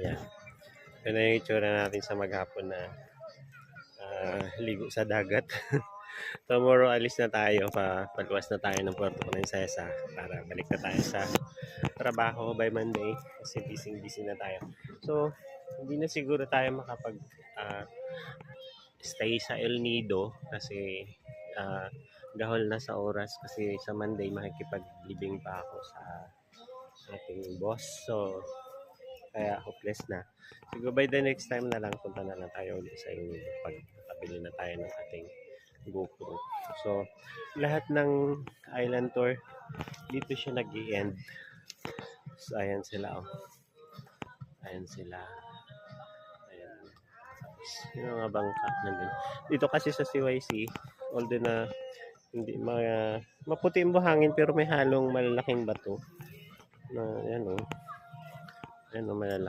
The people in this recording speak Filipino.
Ayan. Ito na yung itsura natin sa maghapon na ligo sa dagat. Tomorrow alis na tayo, paluwas na tayo ng Puerto Princesa para balik na tayo sa trabaho by Monday kasi busy na tayo. So, hindi na siguro tayo makapag ah, stay sa El Nido kasi gahol na sa oras kasi sa Monday makikipag-libing pa ako sa ating boss. So, kaya hopeless na. Siguro by the next time na lang, punta na lang tayo ulit sa El Nido pag nakabili na tayo ng ating GoPro. So, lahat ng island tour, dito siya nag-i-end. So, ayan sila, oh. Ayan sila. Ayan. Yung mga bangka nandun. Dito kasi sa CYC, although na hindi maputi yung buhangin pero may halong malalaking bato na yan, oh. Yan, oh, malalaki.